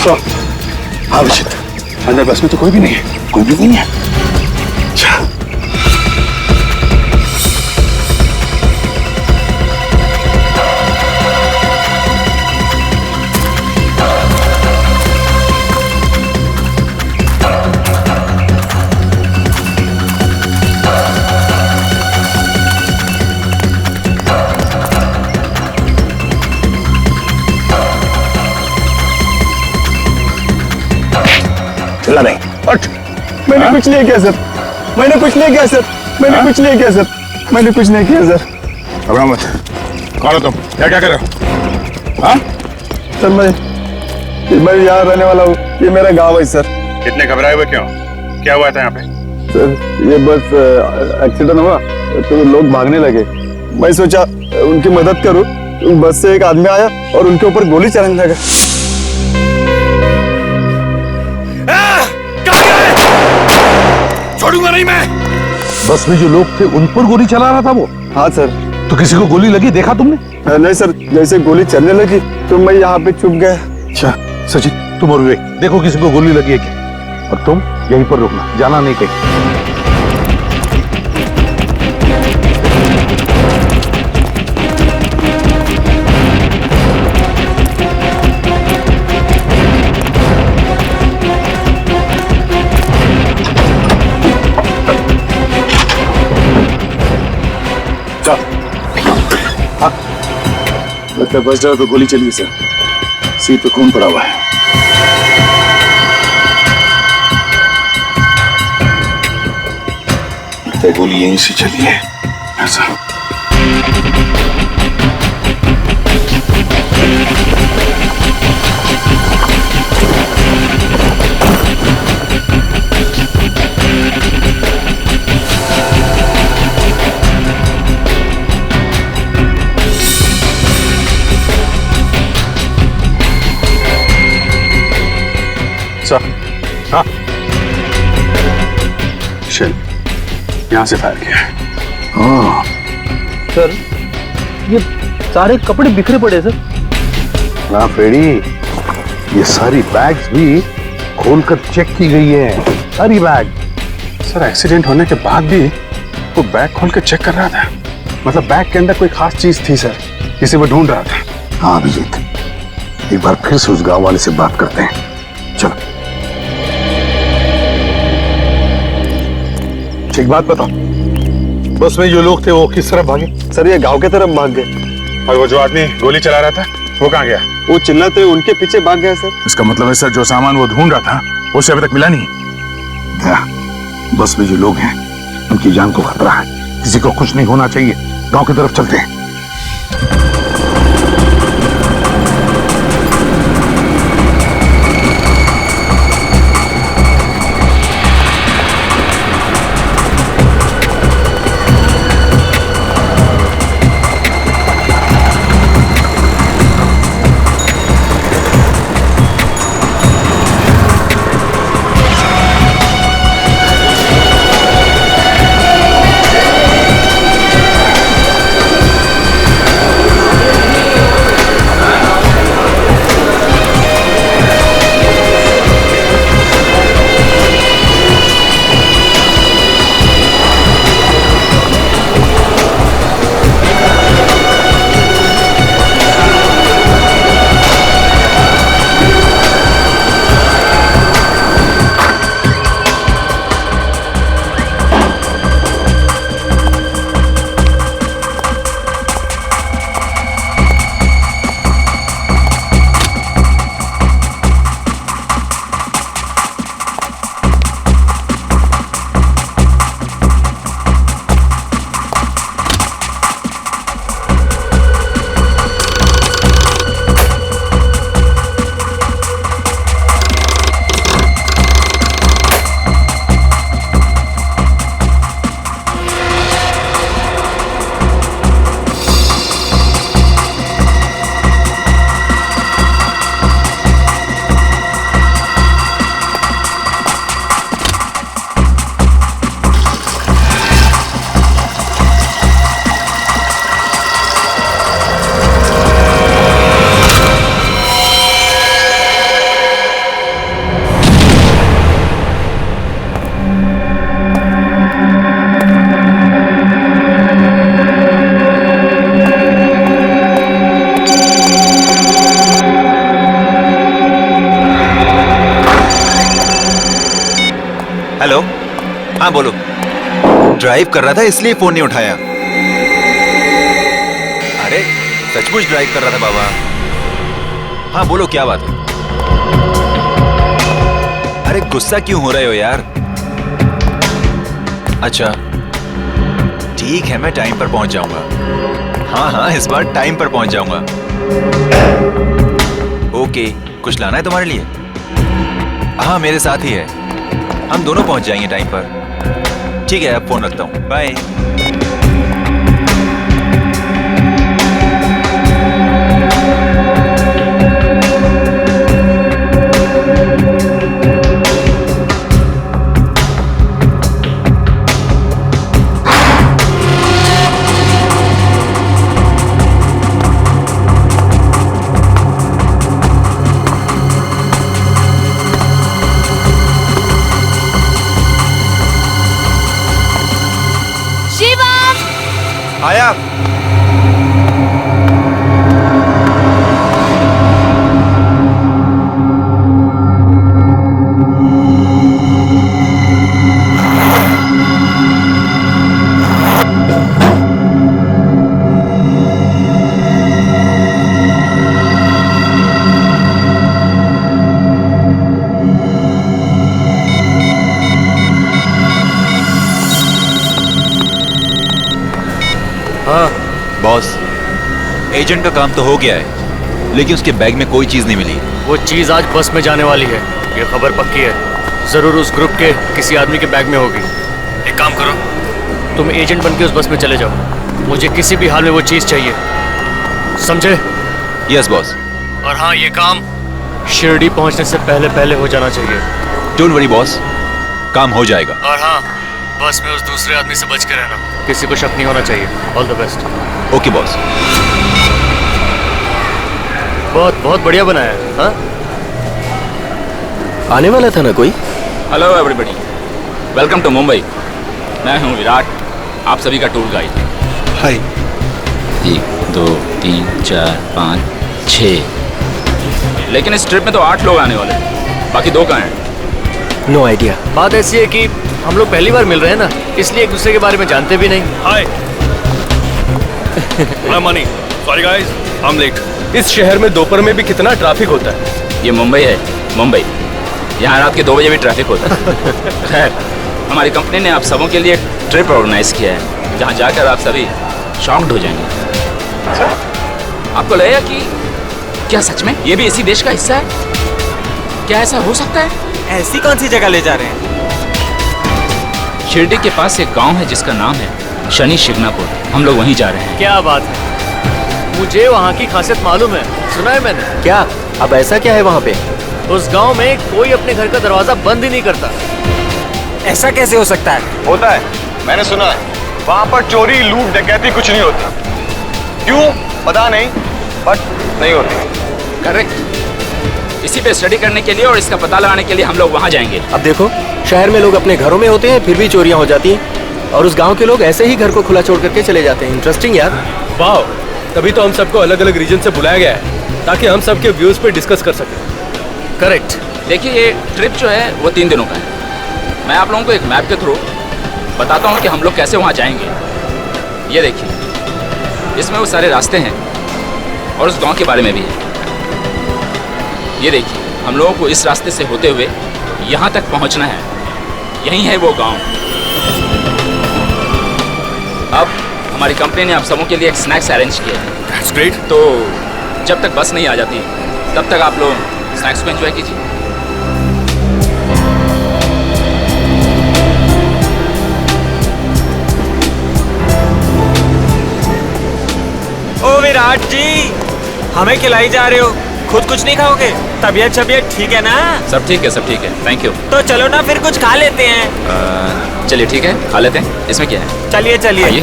तो हाँ विचित, अंदर बस में तो कोई भी नहीं है, कोई भी नहीं है। अच्छा चिल्ला नहीं। मैंने कुछ नहीं किया सर, मैंने कुछ नहीं किया सर, मैंने कुछ नहीं किया सर, मैंने कुछ नहीं किया सर। घबरा मत। कौन हो तुम? क्या क्या कर रहे हो? हाँ सर मैं यहाँ रहने वाला हूँ, ये मेरा गांव है सर। इतने घबराए हुए क्यों? क्या हुआ था यहाँ पे? सर ये बस एक्सीडेंट हुआ तो लोग भागने लगे, मैं सोचा उनकी मदद करूँ, बस से एक आदमी आया और उनके ऊपर गोली चलाने लगा। छोड़ूंगा नहीं मैं। बस में जो लोग थे उन पर गोली चला रहा था वो? हाँ सर। तो किसी को गोली लगी, देखा तुमने? नहीं सर, जैसे गोली चलने लगी तो मैं यहाँ पे छुप गया। अच्छा सचिन, तुम और विवेक देखो किसी को गोली लगी है क्या, और तुम यहीं पर रुकना, जाना नहीं कहीं। लगता है बस ड्राइवर पे गोली चली सर, सीट पे खून पड़ा हुआ है। लगता है गोली यहीं से चली है ऐसा। हाँ शेल यहां से फायर किया है। हाँ सर ये सारे कपड़े बिखरे पड़े सर। ना फ्रेडी, ये सारी बैग्स भी खोलकर चेक की गई है, सारी बैग। सर एक्सीडेंट होने के बाद भी वो बैग खोल के चेक कर रहा था, मतलब बैग के अंदर कोई खास चीज थी सर, जिसे वो ढूंढ रहा था। हाँ अभिजीत, एक बार फिर से उस गांव वाले से बात करते हैं, चलो। एक बात बताओ, बस में जो लोग थे वो किस तरफ भागे? सर ये गांव के तरफ भाग गए। और वो जो आदमी गोली चला रहा था वो कहाँ गया? वो चिल्लाते हुए उनके पीछे भाग गया सर। इसका मतलब है सर जो सामान वो ढूंढ रहा था उसे अभी तक मिला नहीं। क्या बस में जो लोग हैं उनकी जान को खतरा है, किसी को कुछ नहीं होना चाहिए, गांव की तरफ चलते हैं। बोलो। ड्राइव कर रहा था इसलिए फोन नहीं उठाया। अरे सचमुच ड्राइव कर रहा था बाबा। हाँ बोलो क्या बात है। अरे गुस्सा क्यों हो रहे हो यार? अच्छा ठीक है, मैं टाइम पर पहुंच जाऊंगा। हाँ हाँ इस बार टाइम पर पहुंच जाऊंगा। ओके, कुछ लाना है तुम्हारे लिए? हाँ मेरे साथ ही है, हम दोनों पहुंच जाएंगे टाइम पर। ठीक है अब फोन रखता हूँ, बाय। आया। हाँ बॉस, एजेंट का काम तो हो गया है, लेकिन उसके बैग में कोई चीज नहीं मिली। वो चीज आज बस में जाने वाली है, ये खबर पक्की है। जरूर उस ग्रुप के किसी आदमी के बैग में होगी। एक काम करो, तुम एजेंट बन के उस बस में चले जाओ। मुझे किसी भी हाल में वो चीज चाहिए, समझे? Yes boss. और हाँ, ये काम शिरडी पहुंचने से पहले पहले हो जाना चाहिए। डोंट वरी बॉस, काम हो जाएगा। और हाँ, बस में उस दूसरे आदमी से बच के रहना, किसी को शक नहीं होना चाहिए। All the best. Okay boss. बहुत बहुत बढ़िया बनाया है। हाँ, आने वाला था ना कोई? Hello everybody, welcome to Mumbai. मैं हूँ विराट, आप सभी का टूर गाइड। हाय। 1 2 3 4 5 6, लेकिन इस ट्रिप में तो 8 लोग आने वाले हैं, बाकी 2 कहाँ हैं? No idea. बात ऐसी है कि हम लोग पहली बार मिल रहे हैं ना, इसलिए एक दूसरे के बारे में जानते भी नहीं। हाय, I'm Mani. Sorry guys, I'm late. इस शहर में दोपहर में भी कितना ट्रैफिक होता है। ये मुंबई है, मुंबई। यहाँ रात के 2 बजे भी ट्रैफिक होता है। खैर, हमारी कंपनी ने आप सबों के लिए एक ट्रिप ऑर्गेनाइज किया है, जहाँ जाकर आप सभी शॉक्ड हो जाएंगे। आपको लगेगा कि क्या सच में ये भी इसी देश का हिस्सा है? क्या ऐसा हो सकता है? ऐसी कौन सी जगह ले जा रहे हैं? शिरडी के पास एक गांव है जिसका नाम है शनि शिंगणापुर। हम लोग वहीं जा रहे हैं। क्या बात है, मुझे वहाँ की खासियत मालूम है, सुना है मैंने। क्या? अब ऐसा क्या है वहाँ पे? उस गांव में कोई अपने घर का दरवाजा बंद ही नहीं करता। ऐसा कैसे हो सकता है? होता है, मैंने सुना है। वहाँ पर चोरी, लूट, डकैती कुछ नहीं होती। क्यों पता नहीं, बट नहीं होती। करेक्ट। इसी पे स्टडी करने के लिए और इसका पता लगाने के लिए हम लोग वहाँ जाएंगे। अब देखो, शहर में लोग अपने घरों में होते हैं फिर भी चोरियां हो जाती हैं, और उस गांव के लोग ऐसे ही घर को खुला छोड़ करके चले जाते हैं। इंटरेस्टिंग यार। वाह, तभी तो हम सबको अलग अलग रीजन से बुलाया गया है, ताकि हम सबके व्यूज पे डिस्कस कर सकें। करेक्ट। देखिए, ये ट्रिप जो है वो 3 दिनों का है। मैं आप लोगों को एक मैप के थ्रू बताता हूँ कि हम लोग कैसे वहाँ जाएंगे। ये देखिए, इसमें वो सारे रास्ते हैं और उस गांव के बारे में भी है। ये देखिए, हम लोगों को इस रास्ते से होते हुए यहाँ तक पहुँचना है। यही है वो गांव। अब हमारी कंपनी ने आप सबों के लिए एक स्नैक्स अरेंज किया है। That's great. तो जब तक बस नहीं आ जाती तब तक आप लोग स्नैक्स को एंजॉय कीजिए। ओ विराट जी, हमें खिलाई जा रहे हो, खुद कुछ नहीं खाओगे? तबीयत ठीक है ना? सब ठीक है, सब ठीक है, थैंक यू। तो चलो ना फिर कुछ खा लेते हैं। चलिए ठीक है, खा लेते हैं। इसमें क्या है? चलिए चलिए। आइए।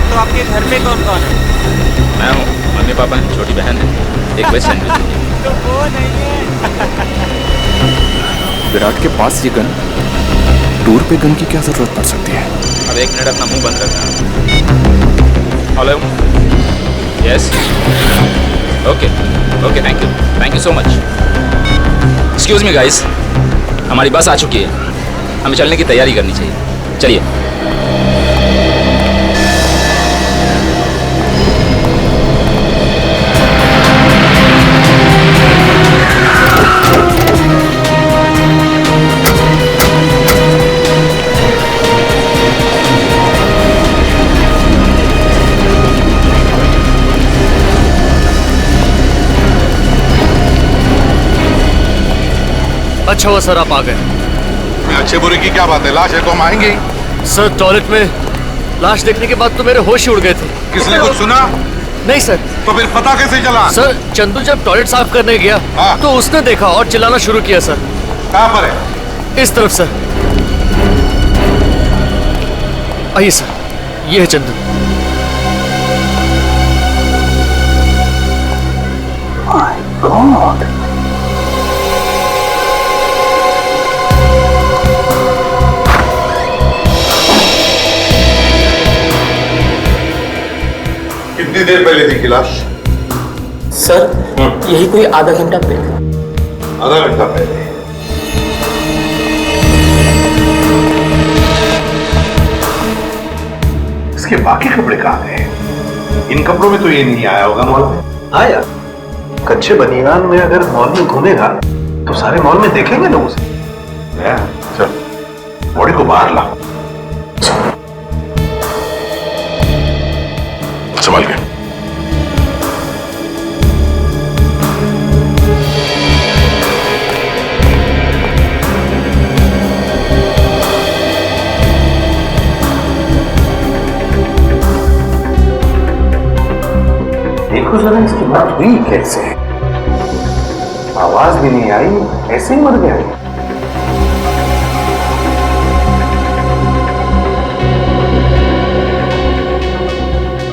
तो आपके घर में कौन कौन है? मैं हूँ, मम्मी पापा हैं, छोटी बहन है, एक बेस्ट फ्रेंड भी। तो वो नहीं है। विराट के पास ये गन, टूर पे गन की क्या जरूरत पड़ सकती है? अब 1 मिनट अपना मुंह बंद रखना। Hello, yes, okay okay, thank you so much. Excuse me guys, हमारी बस आ चुकी है, हमें चलने की तैयारी करनी चाहिए। चलिए। अच्छा हुआ सर आप आ गए। अच्छे बुरे की क्या बात है, लाश है तो हम आएंगे ही। सर टॉयलेट में लाश देखने के बाद तो मेरे होश ही उड़ गए थे। किसने कुछ सुना? नहीं सर। तो फिर पता कैसे चला? सर चंदू जब टॉयलेट साफ करने गया तो उसने देखा और चिल्लाना शुरू किया सर। कहाँ पर है? इस तरफ सर। आइए सर, ये है चंदू। माय गॉड, कितनी देर पहले थी लाश? सर यही कोई आधा घंटा पहले। आधा घंटा पहले? इसके बाकी कपड़े कहाँ गए? इन कपड़ों में तो ये नहीं आया होगा मॉल में। आया? कच्चे बनियान में अगर मॉल में घूमेगा तो सारे मॉल में देखेंगे लोग उसे। चल बॉडी को बाहर ला। संभाल के। देखो जरा इसकी मौत हुई कैसे? आवाज भी नहीं आई, ऐसे ही मर गया।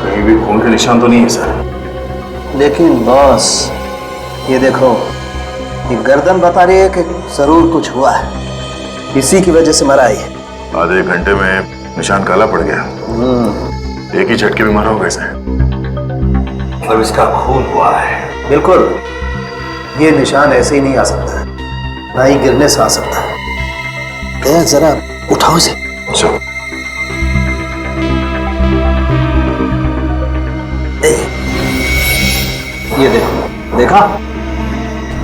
कहीं भी खून के निशान तो नहीं है सर। लेकिन बॉस ये देखो, ये गर्दन बता रही है कि जरूर कुछ हुआ है, इसी की वजह से मरा है। आधे एक घंटे में निशान काला पड़ गया। एक ही झटके में मरा होगा इसे। अब इसका खून हुआ है। बिल्कुल, ये निशान ऐसे ही नहीं आ सकता, ना ही गिरने से आ सकता। क्या जरा उठाओ इसे। चलो। ये देखो, देखा?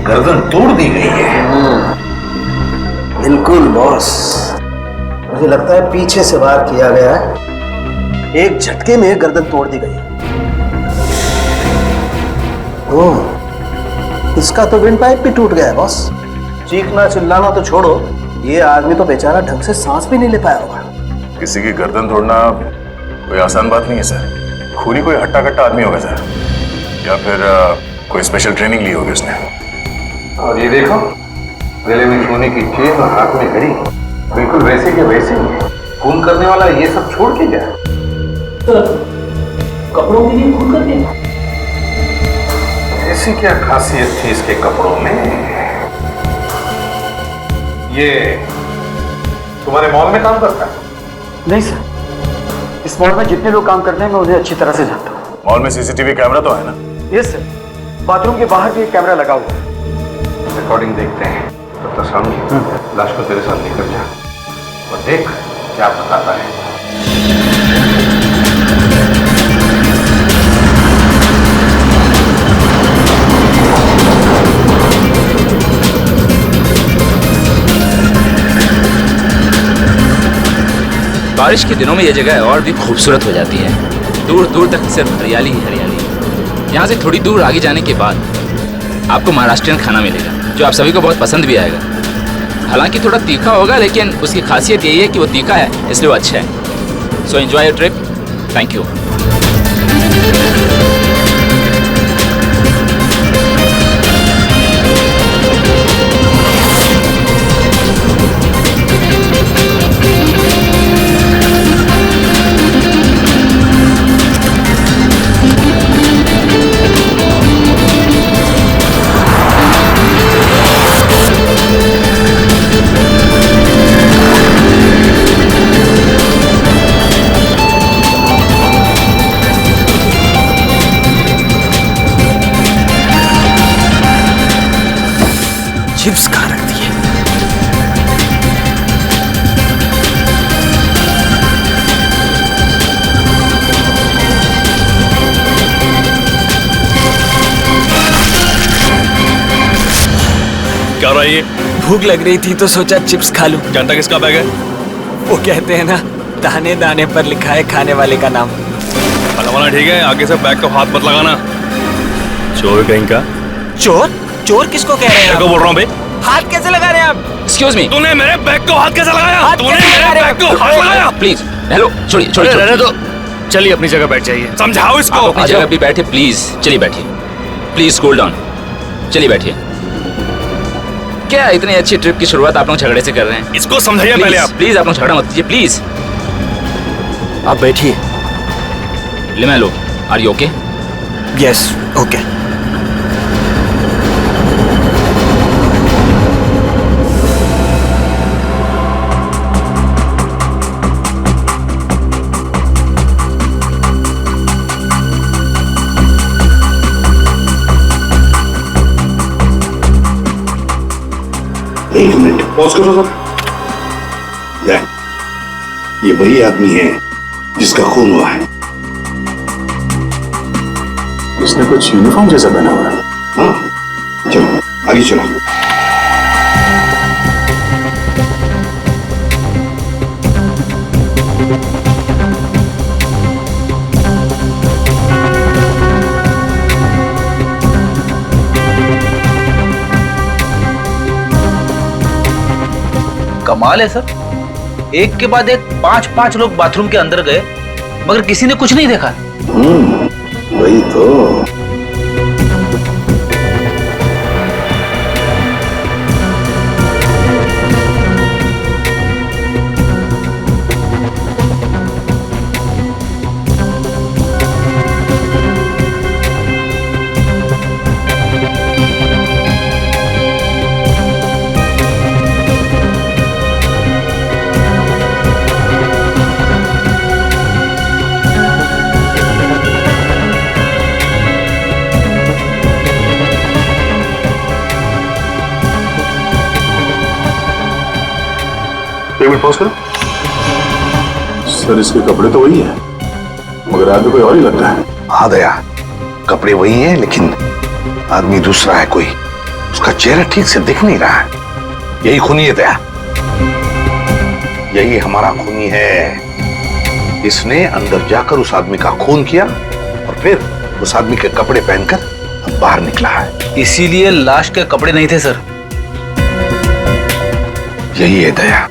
गर्दन तोड़ दी गई है। बिल्कुल बॉस, मुझे लगता है पीछे से वार किया गया है, एक झटके में गर्दन तोड़ दी गई। ओह, इसका तो विंड पाइप भी टूट गया है बॉस। चीखना चिल्लाना तो छोड़ो, ये आदमी तो बेचारा ढंग से सांस भी नहीं ले पाया होगा। किसी की गर्दन तोड़ना कोई आसान बात नहीं है सर। खूनी कोई हट्टा कट्टा आदमी होगा सर, या फिर कोई स्पेशल ट्रेनिंग ली होगी उसने। और ये देखो, गले में सोने की चेन और हाथ में घड़ी, बिल्कुल वैसे के वैसे ही। खून करने वाला ये सब छोड़ के गया। कपड़ों के लिए खून कर दिया? ऐसी क्या खासियत थी इसके कपड़ों में? ये तुम्हारे मॉल में काम करता है? नहीं सर, इस मॉल में जितने लोग काम करते हैं मैं उन्हें अच्छी तरह से जानता हूँ। मॉल में सीसीटीवी कैमरा तो है ना? यस सर, बाथरूम के बाहर भी एक कैमरा लगा हुआ है। रिकॉर्डिंग देखते हैं। तब तक सामने लाश को तेरे साथ लेकर जा और देख क्या बताता है। बारिश के दिनों में ये जगह और भी खूबसूरत हो जाती है। दूर दूर तक सिर्फ हरियाली ही हरियाली। यहाँ से थोड़ी दूर आगे जाने के बाद आपको महाराष्ट्रियन खाना मिलेगा, जो आप सभी को बहुत पसंद भी आएगा। हालांकि थोड़ा तीखा होगा, लेकिन उसकी खासियत यही है कि वो तीखा है, इसलिए वो अच्छा है। So enjoy your trip. Thank you. रहा है ये? भूख लग रही थी तो सोचा चिप्स खा लूं। जानता किसका बैग है? वो कहते हैं ना, दाने दाने पर लिखा है खाने वाले का नाम। भला ठीक है, आगे से बैग को हाथ मत लगाना। चोर कहीं का। चोर? चोर किसको कह रहे हैं? को बोल रहा हूँ बे। हाथ कैसे लगा रहे हैं आप? एक्सक्यूज मी, तूने मेरे बैग को हाथ कैसे लगाया? तूने मेरे बैग को हाथ लगाया? प्लीज। हेलो, छोड़िए छोड़िए। रहने दो, चलिए अपनी जगह बैठ जाइए। समझाओ इसको। आप अपनी जगह भी बैठे प्लीज। चलिए बैठिए, प्लीज कूल डाउन। चलिए बैठिए। क्या इतनी अच्छी ट्रिप की शुरुआत आप लोग झगड़े से कर रहे हैं? इसको समझाइए पहले आप। प्लीज आप लोग झगड़ा मत कीजिए प्लीज। आप बैठिए। ले मैं लो। Are you okay? Yes, okay. एक मिनट पॉज करो सर। ये वही आदमी है जिसका खून हुआ है। इसने कुछ यूनिफॉर्म जैसा पहना हुआ है। हाँ, चलो आगे चलो। कमाल है सर, एक के बाद एक 5-5 लोग बाथरूम के अंदर गए मगर किसी ने कुछ नहीं देखा। वही तो। पेमेंट पॉज करो। सर इसके कपड़े तो वही है मगर आदमी कोई और ही लगता है। हाँ दया, कपड़े वही हैं लेकिन आदमी दूसरा है कोई। उसका चेहरा ठीक से दिख नहीं रहा है। यही खूनी है दया, यही हमारा खूनी है। इसने अंदर जाकर उस आदमी का खून किया और फिर उस आदमी के कपड़े पहनकर अब बाहर निकला है। इसीलिए लाश के कपड़े नहीं थे सर। यही है दया,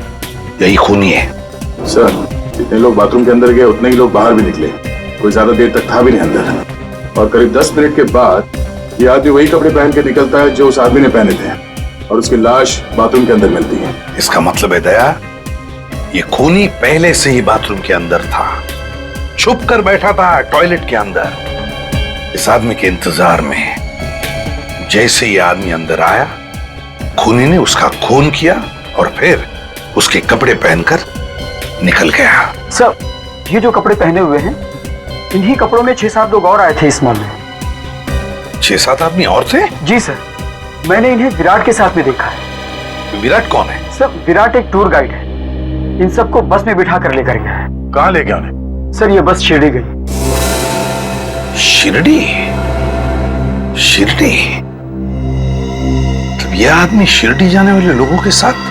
यही खूनी है। सर जितने लोग बाथरूम के अंदर गए उतने ही लोग बाहर भी निकले। कोई ज्यादा देर तक था भी नहीं अंदर। और करीब 10 मिनट के बाद ये आदमी वही कपड़े पहन के निकलता है जो उस आदमी ने पहने थे और उसकी लाश बाथरूम के अंदर मिलती है। इसका मतलब है दया, ये खूनी पहले से ही बाथरूम के अंदर था, छुप कर बैठा था टॉयलेट के अंदर इस आदमी के इंतजार में। जैसे ये आदमी अंदर आया, खूनी ने उसका खून किया और फिर उसके कपड़े पहनकर निकल गया। सर, ये जो कपड़े पहने हुए हैं, इन्हीं कपड़ों में 6-7 लोग और आए थे इस मॉल में। 6-7 आदमी और थे? जी सर, मैंने इन्हें विराट के साथ में देखा है। विराट कौन है? सर, विराट एक टूर गाइड है। इन सबको बस में बिठा कर लेकर गया है। कहाँ ले गया उन्हें? सर, ये बस शिरडी गई। शिरडी? शिरडी? तब यह आदमी शिरडी जाने वाले लोगों के साथ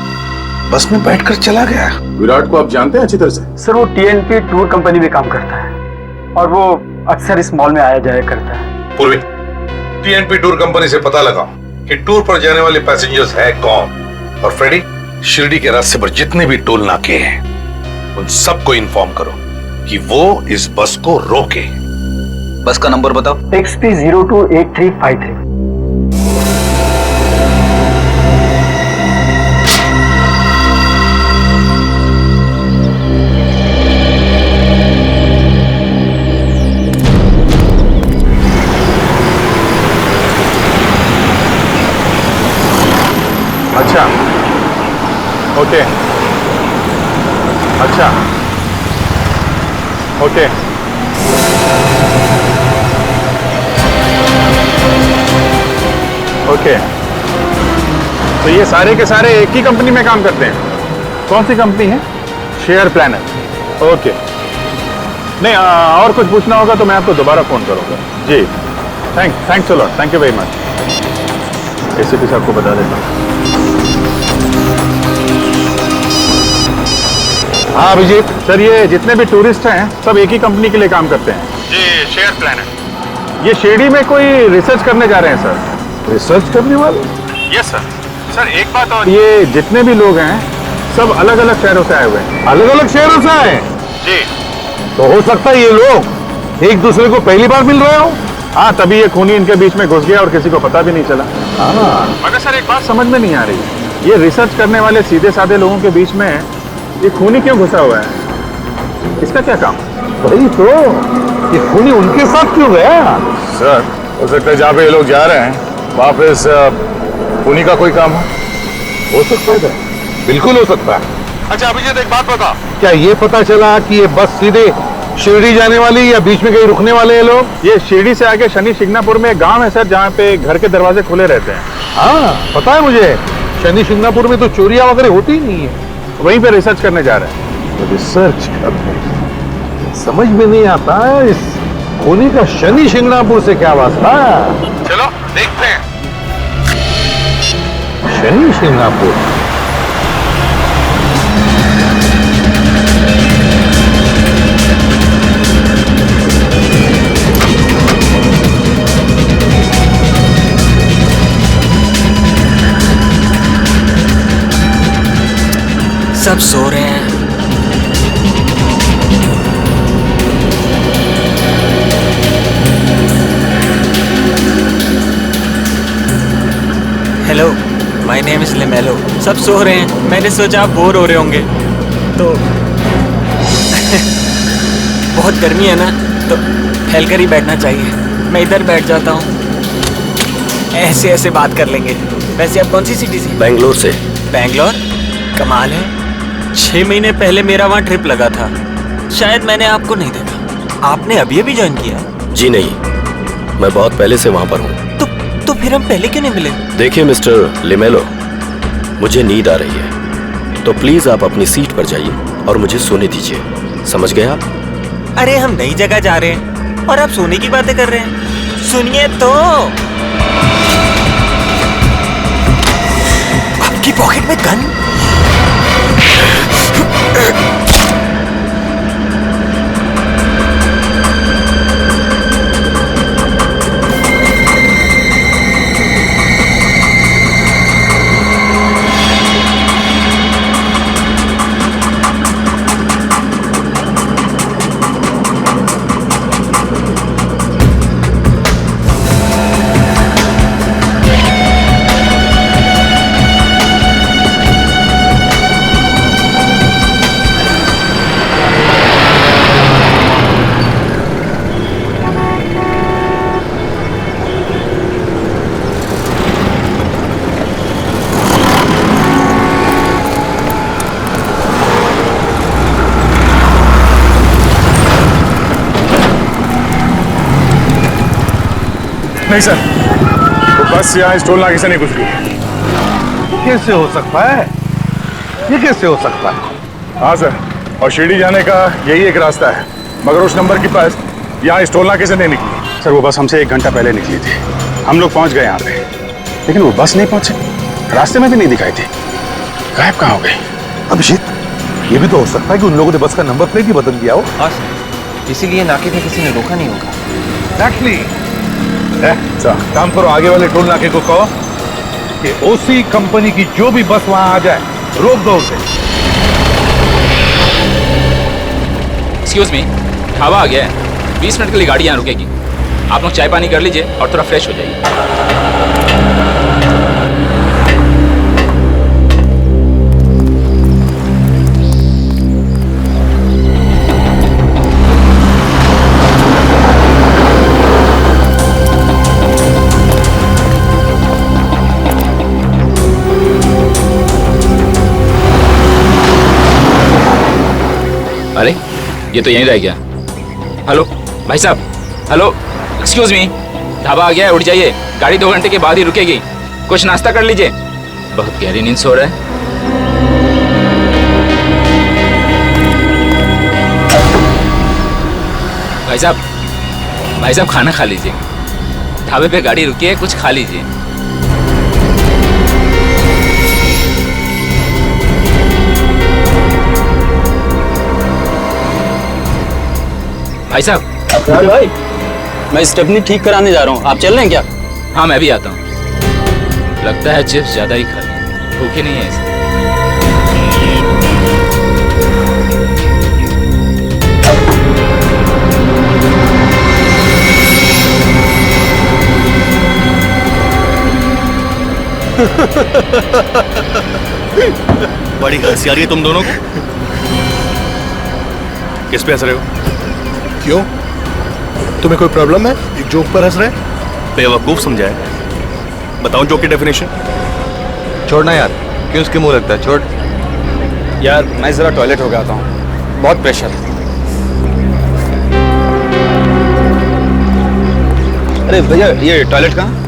बस में बैठकर चला गया। विराट को आप जानते हैं अच्छी तरह से? सर, वो TNP टूर कंपनी में काम करता है और वो अक्सर इस मॉल में आया जाया करता है। पूर्वी, TNP टूर कंपनी से पता लगाओ कि टूर पर जाने वाले पैसेंजर्स है कौन। और फ्रेडी, शिरडी के रास्ते पर जितने भी टोल नाके हैं उन सबको इन्फॉर्म करो कि वो इस बस को रोके। बस का नंबर बताओ। XP 028353। अच्छा, ओके, अच्छा, ओके। ओके, तो ये सारे के सारे एक ही कंपनी में काम करते हैं? कौन सी कंपनी है? Share planner. ओके, नहीं और कुछ पूछना होगा तो मैं आपको दोबारा फोन करूंगा। जी, thanks a lot, thank you very much. ACP साहब को बता देता हूँ। हाँ अभिजीत सर, ये जितने भी टूरिस्ट हैं सब एक ही कंपनी के लिए काम करते हैं। जी, शेयर प्लानट। ये शिरडी में कोई रिसर्च करने जा रहे हैं सर। रिसर्च करने वाले? Yes sir. सर एक बात और, ये जितने भी लोग हैं सब अलग अलग शहरों से आए हुए हैं। अलग अलग शहरों से आए? जी। तो हो सकता है ये लोग एक दूसरे को पहली बार मिल रहे हो। हाँ, तभी ये खूनी इनके बीच में घुस गया और किसी को पता भी नहीं चला। हाँ, मगर सर एक बात समझ में नहीं आ रही, ये रिसर्च करने वाले सीधे साधे लोगों के बीच में ये खूनी क्यों घुसा हुआ है? इसका क्या काम? वही तो, ये खूनी उनके साथ क्यों गया? सर हो सकता है जहाँ पे ये लोग जा रहे हैं वहाँ पे इस खूनी का कोई काम हो सकता है, बिल्कुल हो सकता है। अच्छा अभिजीत एक बात बता, क्या ये पता चला कि ये बस सीधे शिरडी जाने वाली या बीच में कहीं रुकने वाले हैं लोग? ये शिरडी से आगे शनि शिंगणापुर में एक गांव है सर, जहाँ पे घर के दरवाजे खुले रहते हैं। हाँ पता है मुझे, शनि शिंगणापुर में तो चोरियां वगैरह होती ही नहीं है। वहीं पे रिसर्च करने जा रहे हैं। रिसर्च करने? समझ में नहीं आता इस खूनी का शनि शिंगणापुर से क्या वास्ता। चलो देखते हैं। शनि शिंगणापुर? सब सो रहे हैं। Hello, my name is Limelo. सब सो रहे हैं, मैंने सोचा आप बोर हो रहे होंगे तो बहुत गर्मी है ना, तो फैलकर ही बैठना चाहिए। मैं इधर बैठ जाता हूँ, ऐसे ऐसे बात कर लेंगे। वैसे आप कौन सी सिटी से? बेंगलोर से। बेंगलोर? कमाल है, 6 महीने पहले मेरा वहाँ ट्रिप लगा था, शायद मैंने आपको नहीं देखा। आपने अभी अभी ज्वाइन किया? जी नहीं, मैं बहुत पहले से वहाँ पर हूँ। तो फिर हम पहले क्यों नहीं मिले? देखिए मिस्टर लिमेलो, मुझे नींद आ रही है, तो प्लीज आप अपनी सीट पर जाइए और मुझे सोने दीजिए। समझ गए आप? अरे हम नई जगह जा रहे हैं और आप सोने की बातें कर रहे हैं। सुनिए तो, आपकी पॉकेट में गन? नहीं सर, वो बस यहाँ इस टोल नाके से नहीं गुजरी। कैसे हो सकता है? ये कैसे हो सकता है? हाँ सर, और शिरडी जाने का यही एक रास्ता है, मगर उस नंबर की बस यहाँ इस टोल नाके से नहीं निकली। सर वो बस हमसे 1 घंटा पहले निकली थी, हम लोग पहुँच गए यहाँ पे, लेकिन वो बस नहीं पहुँचे, रास्ते में भी नहीं दिखाई थी। गायब कहाँ हो गई? अभिजीत, ये भी तो हो सकता है कि उन लोगों ने बस का नंबर प्लेट ही बदल दिया हो। हाँ सर, इसीलिए नाके पे किसी ने रोका नहीं होगा। Exactly. काम करो, आगे वाले टोल नाके को कहो कि उसी कंपनी की जो भी बस वहां आ जाए रोक दो उसे। एक्सक्यूज मी, हवा आ गया है, 20 मिनट के लिए गाड़ी यहाँ रुकेगी। आप लोग चाय पानी कर लीजिए और थोड़ा फ्रेश हो जाइए। अरे ये तो यहीं रह गया। हेलो भाई साहब, हेलो, एक्सक्यूज मी, ढाबा आ गया है, उठ जाइए, गाड़ी 2 घंटे के बाद ही रुकेगी, कुछ नाश्ता कर लीजिए। बहुत गहरी नींद सो रहा है। भाई साहब खाना खा लीजिए, ढाबे पे गाड़ी रुकी है, कुछ खा लीजिए। भाई साहब। भाई मैं स्टेपनी ठीक कराने जा रहा हूँ, आप चल रहे हैं क्या? हाँ मैं भी आता हूँ। लगता है चिप्स ज्यादा ही खा ली, भूखे नहीं है ऐसे। बड़ी हंसी आ रही है तुम दोनों को। किस पे हंस रहे हो? क्यों, तुम्हें कोई प्रॉब्लम है एक जोक पर हंस रहे? बेवकूफ समझाए। बताओ जोक की डेफिनेशन। छोड़ना यार, क्यों उसके मुंह लगता है, छोड़ यार। मैं जरा टॉयलेट हो गया आता हूँ, बहुत प्रेशर है। अरे भैया ये टॉयलेट कहाँ?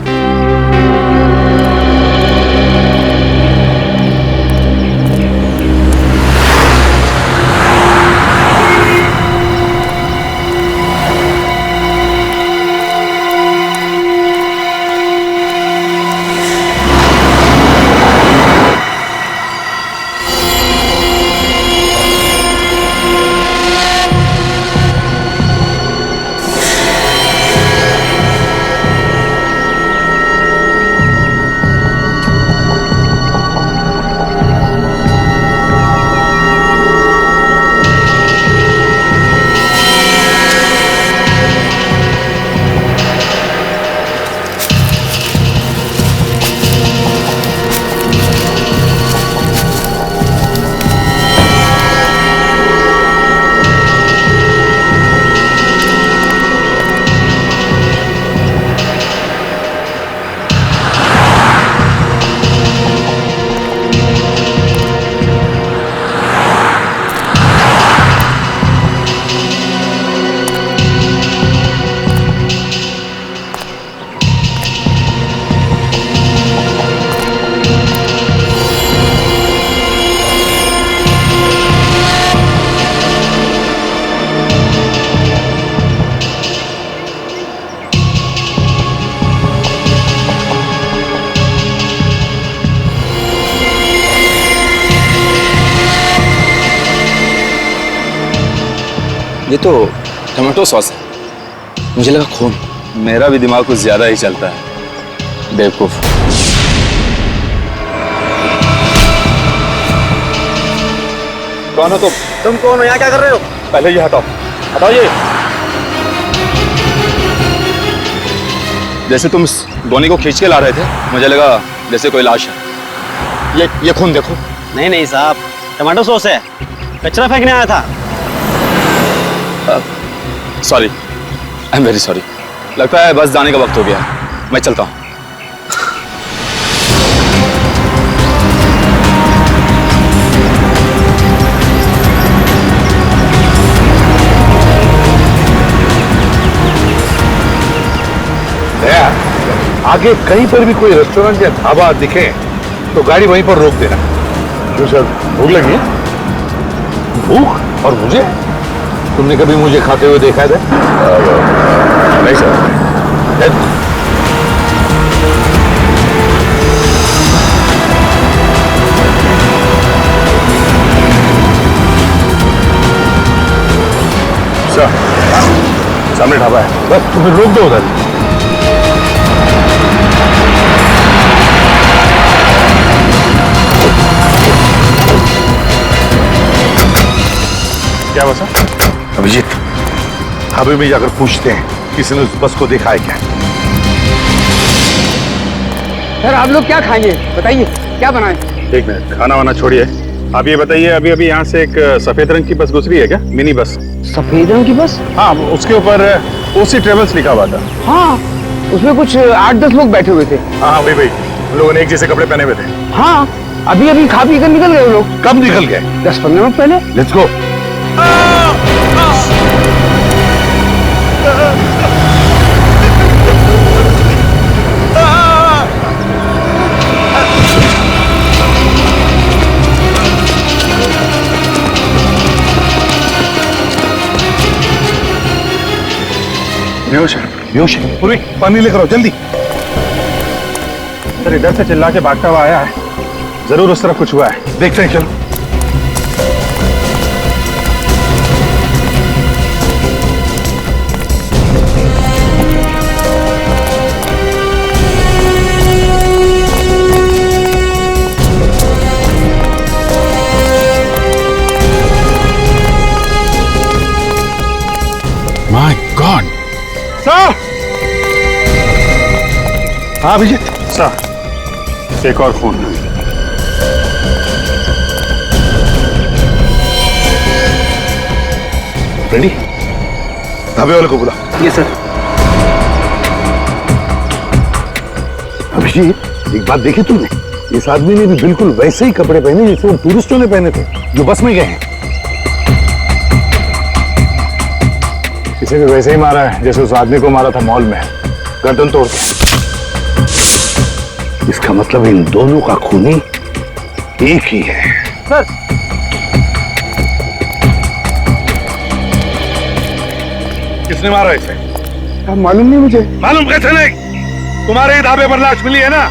ये तो टमाटो सॉस है, मुझे लगा खून। मेरा भी दिमाग कुछ ज्यादा ही चलता है, बेवकूफ। कौन हो तुम कौन हो, यहाँ क्या कर रहे हो? पहले ये हटाओ, हटाओ ये। जैसे तुम इस डोनी को खींच के ला रहे थे, मुझे लगा जैसे कोई लाश है। ये खून देखो। नहीं नहीं साहब, टमाटो सॉस है, कचरा फेंकने आया था। Sorry, I am very sorry. लगता है बस जाने का वक्त हो गया, मैं चलता हूँ। आगे कहीं पर भी कोई रेस्टोरेंट या ढाबा दिखे तो गाड़ी वहीं पर रोक देना। क्यों सर, भूख लगी है? भूख? और मुझे? तुमने कभी मुझे खाते हुए देखा है? नहीं सर। सर, सामने ढाबा है, बस तुम्हें रोक दो उधर। क्या बसा? अभिजीत, ढाबे में जाकर पूछते हैं किसी ने उस बस को देखा है क्या? सर आप लोग क्या खाएंगे बताइए, क्या बनाएं? एक मिनट, खाना वाना छोड़िए, आप ये बताइए, अभी अभी यहाँ से एक सफेद रंग की बस गुजरी है क्या, मिनी बस? सफेद रंग की बस? हाँ, उसके ऊपर ओसी ट्रेवल्स लिखा हुआ था। हाँ, उसमें कुछ 8-10 लोग बैठे हुए थे। हाँ वही वही, उन लोगों ने एक जैसे कपड़े पहने हुए थे। हाँ, अभी अभी खा पी कर निकल गए वो लोग। कब निकल गए? 10-15 मिनट पहले। Let's go. बेहोश है, पूरी पानी लेकर आओ जल्दी। सर इधर से चिल्ला के भागता हुआ आया है, जरूर उस तरफ कुछ हुआ है, देखते हैं। चलो हाँ अभिजीत सर, एक और फोन। रेडी? ढाबे वाले को बुला। ये सर। अभिजीत, एक बात देखी तुमने? इस आदमी ने भी बिल्कुल वैसे ही कपड़े पहने जैसे वो टूरिस्टों ने पहने थे जो बस में गए हैं। इसे भी वैसे ही मारा है जैसे उस आदमी को मारा था मॉल में, गर्दन तोड़ के। इसका मतलब इन दोनों का खूनी एक ही है। सर किसने मारा इसे? मालूम नहीं मुझे। मालूम कैसे नहीं? तुम्हारे ही ढाबे पर लाश मिली है ना?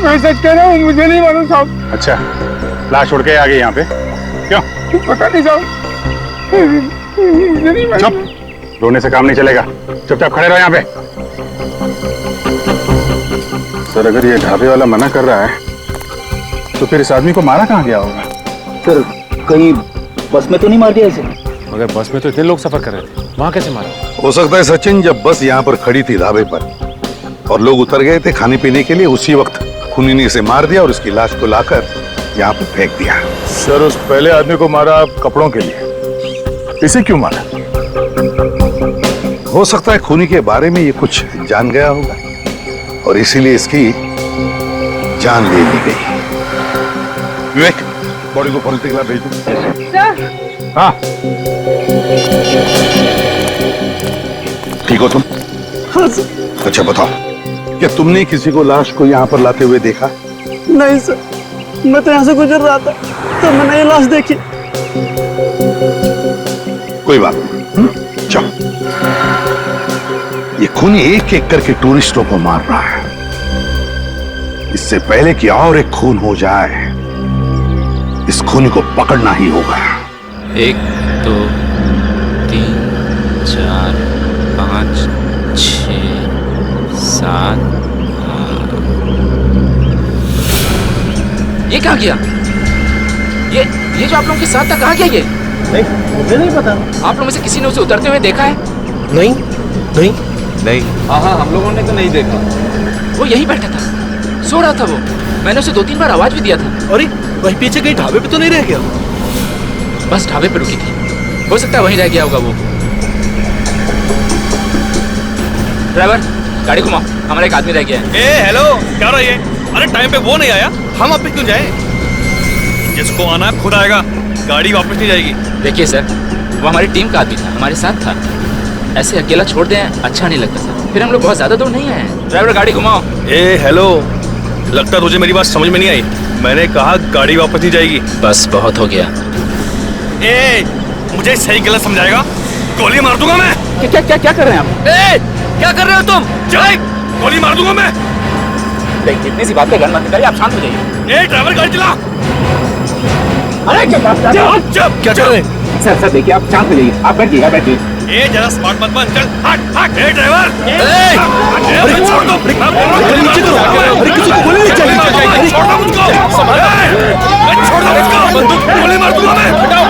मैं सच कह रहा हूँ, मुझे नहीं मालूम साहब। अच्छा, लाश उड़ के आ गई यहाँ पे? क्यों? पता नहीं साहब, मुझे नहीं मालूम। चुप, रोने से काम नहीं चलेगा, चुपचाप खड़े रहो यहाँ पे। सर अगर ये ढाबे वाला मना कर रहा है तो फिर इस आदमी को मारा कहाँ गया होगा? सर कहीं बस में तो नहीं मार दिया इसे? मगर बस में तो इतने लोग सफर कर रहे थे, वहां कैसे मारा? हो सकता है सचिन, जब बस यहाँ पर खड़ी थी ढाबे पर और लोग उतर गए थे खाने पीने के लिए, उसी वक्त खूनी ने इसे मार दिया और इसकी लाश को लाकर यहाँ पर फेंक दिया। सर उस पहले आदमी को मारा कपड़ों के लिए, इसे क्यों मारा? हो सकता है खूनी के बारे में ये कुछ जान गया होगा और इसीलिए इसकी जान ले ली गई। विवेक, बॉडी को फॉरेंसिक लैब भेज दो। हाँ ठीक हो तुम? हाँ सर। अच्छा बताओ, क्या तुमने किसी को लाश को यहाँ पर लाते हुए देखा? नहीं सर, मैं तो यहाँ से गुजर रहा था तो मैंने ये लाश देखी। कोई बात नहीं, चलो। ये खूनी एक एक करके टूरिस्टों को मार रहा है। इससे पहले कि और एक खून हो जाए, इस खूनी को पकड़ना ही होगा। 1 2 3 4 5 6 7 ये कहाँ गया? ये जो आप लोगों के साथ था, कहाँ गया ये? नहीं, मुझे नहीं पता। आप लोगों में से किसी ने उसे उतरते हुए देखा है? नहीं नहीं नहीं। हाँ हम लोगों ने तो नहीं देखा। वो यहीं बैठा था, सो रहा था वो। मैंने उसे 2-3 बार आवाज भी दिया था। अरे वहीं पीछे कहीं ढाबे पे तो नहीं रह गया? बस ढाबे पे रुकी थी, हो सकता है वहीं रह गया होगा वो। ड्राइवर गाड़ी घुमाओ, हमारा एक आदमी रह गया है। ए हेलो, क्या रहा है? अरे टाइम पे वो नहीं आया, हम अब क्यों जाए? जिसको आना है खुद आएगा, गाड़ी वापस नहीं जाएगी। देखिए सर, वो हमारी टीम का आदमी था, हमारे साथ था। ऐसे अकेला छोड़ दें अच्छा नहीं लगता सर, फिर हम लोग बहुत ज्यादा दूर नहीं आए हैं। ड्राइवर गाड़ी घुमाओ। ए हेलो, लगता तुझे मेरी बात समझ में नहीं आई। मैंने कहा गाड़ी वापस नहीं जाएगी। बस बहुत हो गया। ए मुझे सही गलत समझाएगा, गोली मार दूंगा मैं। क्या कर रहे हैं आप? ए क्या कर रहे हो तुम? चल, गोली मार दूंगा मैं। देख, इतनी सी बात पे गन मत करिए, आप शांत हो जाइए। ए ड्राइवर गाड़ी चला। अरे चुप, क्या कर रहे हैं? सर देखिए, आप शांत हो जाइए, आप बैठिए। ए जरा स्मार्ट मत बन, चल हट। ए ड्राइवर, अरे छोड़ दो, अरे किसी को गोली नहीं चली। छोड़ दो मुझको, छोड़ दो मुझको, बंदूक गोली मार दूंगा मैं। हटाओ।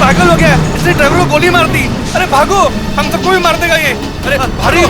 पागल हो गया, इसने ड्राइवर को गोली मार दी। अरे भागो, हम सबको भी मार देगा ये। अरे भागो।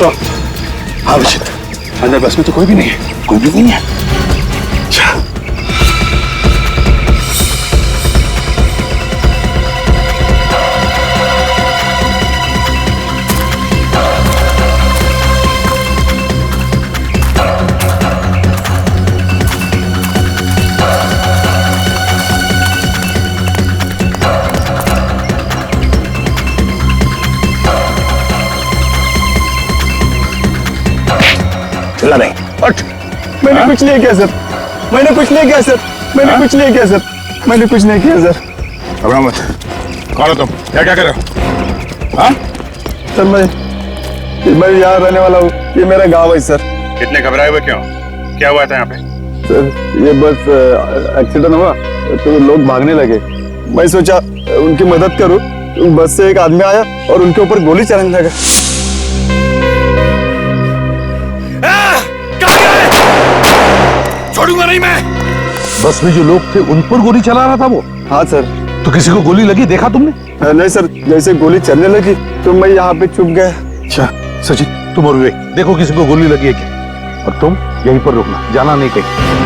हाँ विचित, अंदर बस में तो कोई भी नहीं है। कोई भी नहीं है। चिल्ला नहीं। उठ। मैंने कुछ नहीं किया सर, मैंने कुछ नहीं किया सर, मैंने कुछ नहीं किया सर, मैंने कुछ नहीं किया सर। घबराओ मत। कौन हो तुम? क्या क्या कर रहे हो? हाँ? सर मैं यहाँ रहने वाला हूँ, ये मेरा गाँव है सर। इतने घबराए हुए क्यों? क्या हुआ था यहाँ पे? सर ये बस एक्सीडेंट हुआ तो लोग भागने लगे। मैं सोचा उनकी मदद करूं, बस से एक आदमी आया और उनके ऊपर गोली चलाने लगा। छोड़ूंगा नहीं मैं। बस में जो लोग थे उन पर गोली चला रहा था वो? हाँ सर। तो किसी को गोली लगी, देखा तुमने? नहीं सर, जैसे गोली चलने लगी तो मैं यहाँ पे छुप गया। अच्छा सचिन, तुम और विवेक देखो किसी को गोली लगी है क्या, और तुम यहीं पर रुकना, जाना नहीं कहीं।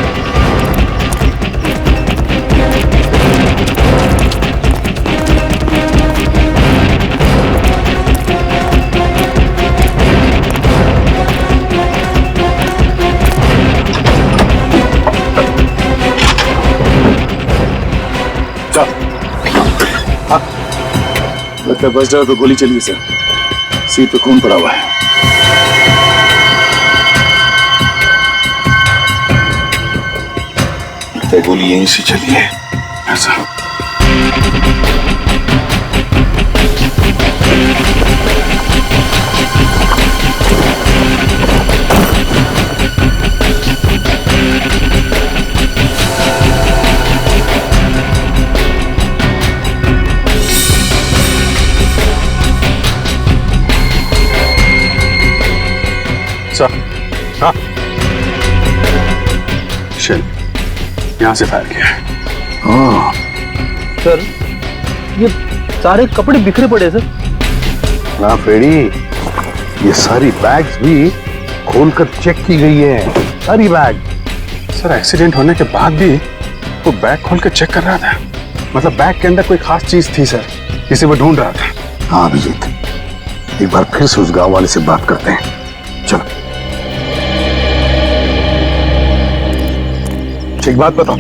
लगता है बस ड्राइवर पे गोली चली है सर, सीट पे खून पड़ा हुआ है। लगता है गोली यहीं से चली है। ऐसा हाँ शेल यहां से फायर किया है। हाँ सर ये सारे कपड़े बिखरे पड़े सर। ना फ्रेडी, ये सारी बैग्स भी खोलकर चेक की गई है, सारी बैग। सर एक्सीडेंट होने के बाद भी वो बैग खोल के चेक कर रहा था, मतलब बैग के अंदर कोई खास चीज थी सर, जिसे वो ढूंढ रहा था। हाँ अभिजीत, एक बार फिर से उस गांव वाले से बात करते हैं, चलो। एक बात बताओ,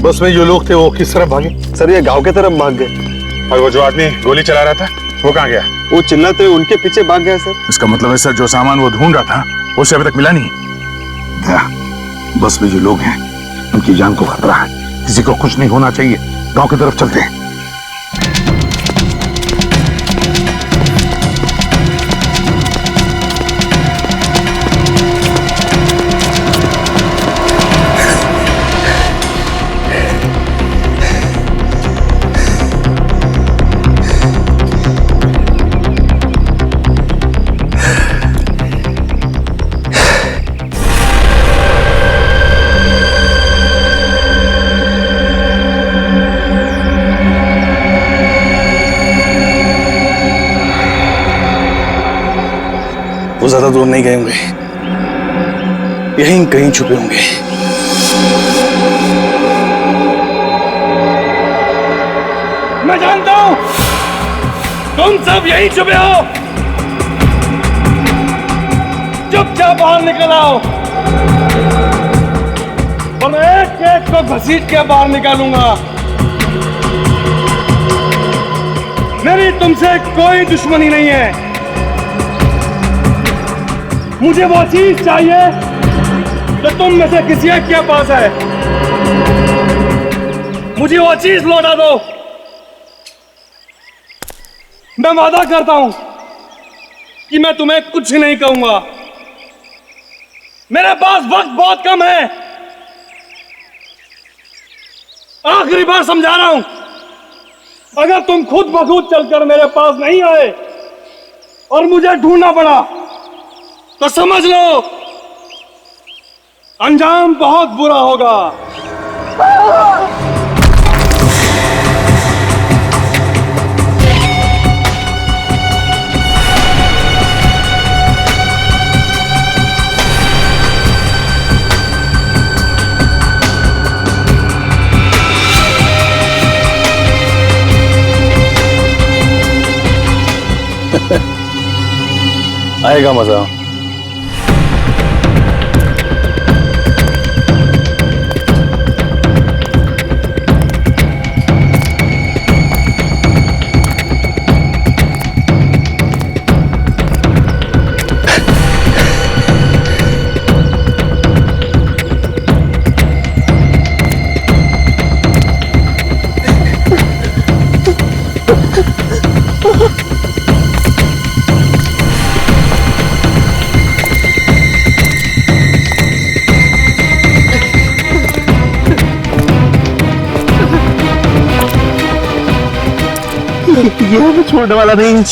बस में जो लोग थे वो किस तरफ भागे? सर ये गांव के तरफ भाग गए। और वो जो आदमी गोली चला रहा था वो कहाँ गया? वो चिल्लाते हुए उनके पीछे भाग गया सर। इसका मतलब है सर जो सामान वो ढूंढ रहा था उसे अभी तक मिला नहीं। बस में जो लोग हैं उनकी जान को खतरा है, किसी को कुछ नहीं होना चाहिए। गांव की तरफ चलते हैं। वो ज्यादा दूर नहीं गए होंगे, यहीं कहीं छुपे होंगे। मैं जानता हूं तुम सब यहीं छुपे हो। चुपचाप बाहर निकल आओ और मैं एक एक को घसीट के बाहर निकालूंगा। मेरी तुमसे कोई दुश्मनी नहीं है। मुझे वो चीज चाहिए जो तुम में से किसी एक के पास है। मुझे वो चीज लौटा दो। मैं वादा करता हूं कि मैं तुम्हें कुछ नहीं कहूंगा। मेरे पास वक्त बहुत कम है। आखिरी बार समझा रहा हूं, अगर तुम खुद ब खुद चलकर मेरे पास नहीं आए और मुझे ढूंढना पड़ा तो समझ लो अंजाम बहुत बुरा होगा। आएगा मजा। ये हमें छोड़ने वाला नहीं।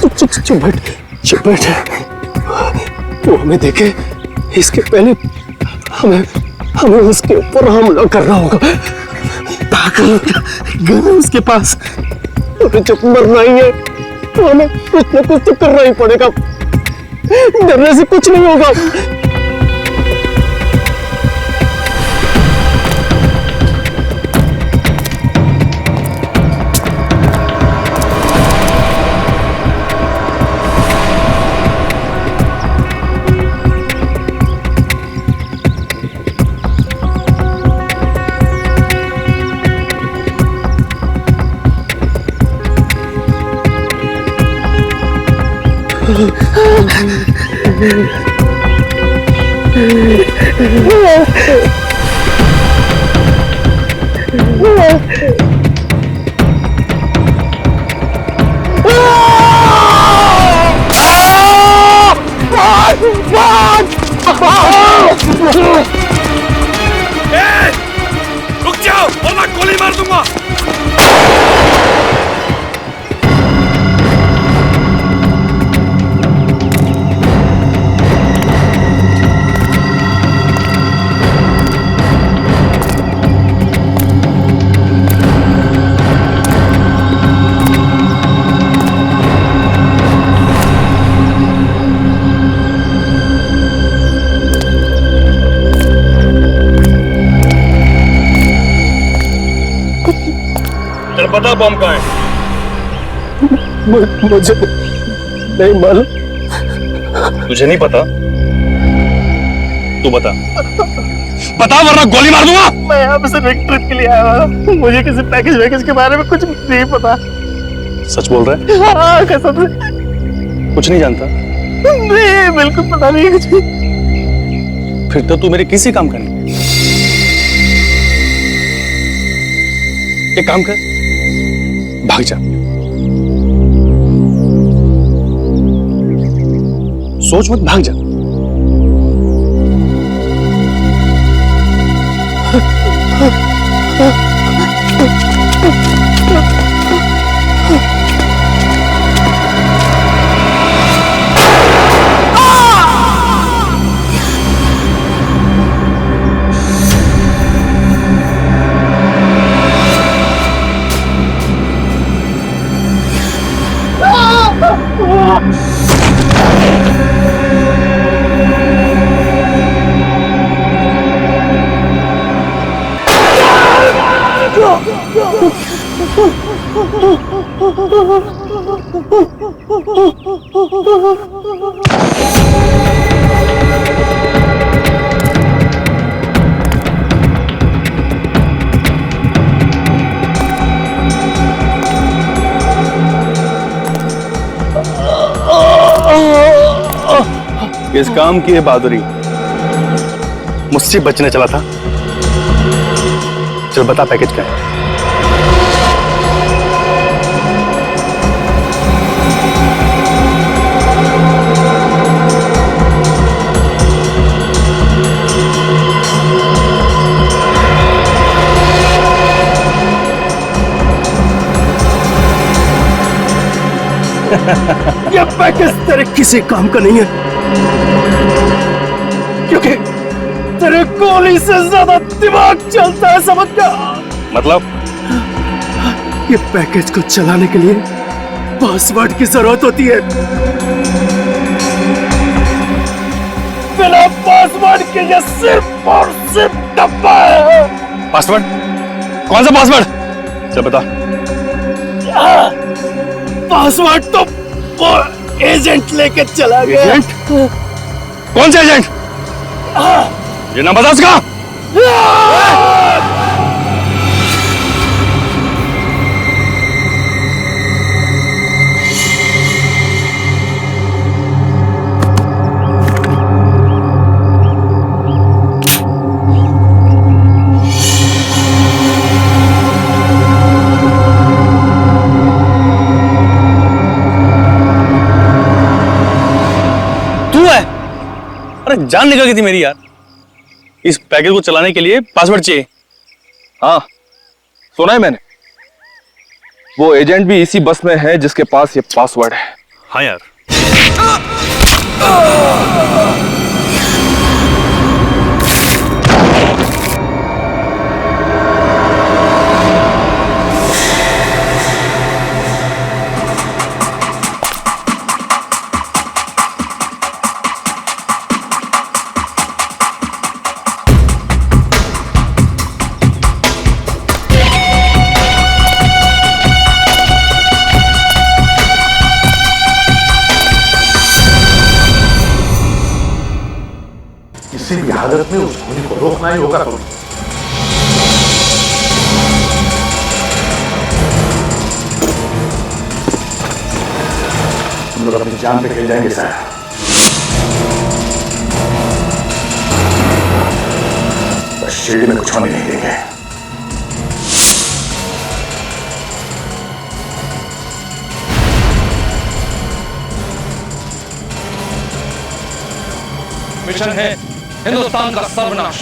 चुप बैठ। वो हमें देखे इसके पहले हमें उसके ऊपर हमला करना होगा। पागल गन है उसके पास, और जब मरना ही है तो हमें कुछ न कुछ तो करना ही पड़ेगा। डरने से कुछ नहीं होगा। रुक जाओ वरना गोली मार दूंगा। पता बम कहाँ है? मुझे नहीं मालूम। तुझे नहीं पता? तू बता वरना गोली मार दूंगा। मैं यहाँ पे सिर्फ एक ट्रिप के लिए आया हूँ। मुझे किसी पैकेज के बारे में कुछ नहीं पता। सच बोल रहा है? हाँ कसम से। कुछ नहीं जानता? नहीं बिल्कुल पता नहीं कुछ भी। फिर तो तू मेरे किसी काम का नहीं। एक काम कर, भाग जा। सोच मत, भाग जा। इस काम की है बहादुरी। मुझसे बचने चला था। चल बता पैकेज क्या है। ये पैकेज तेरे किसी काम का नहीं है, क्योंकि तेरे गोली से ज्यादा दिमाग चलता है, समझ गया? मतलब? ये पैकेज को चलाने के लिए पासवर्ड की जरूरत होती है। बिना पासवर्ड के ये सिर्फ और सिर्फ डब्बा है। पासवर्ड? कौन सा पासवर्ड? चल बता। पासवर्ड तो एजेंट लेके चला गया। एजेंट? कौन सा एजेंट? ये नाम बता उसका। अरे जान निकल गई थी मेरी यार। इस पैकेज को चलाने के लिए पासवर्ड चाहिए। हाँ सुना है मैंने, वो एजेंट भी इसी बस में है जिसके पास ये पासवर्ड है। हाँ यार। किसी भी हालत में उस खूनी को रोकना ही होगा। तो हम लोग अपनी जान पे खेल जाएंगे सर। बस शिरडी में कुछ होने नहीं देंगे। मिशन है हिंदुस्तान का सर्वनाश।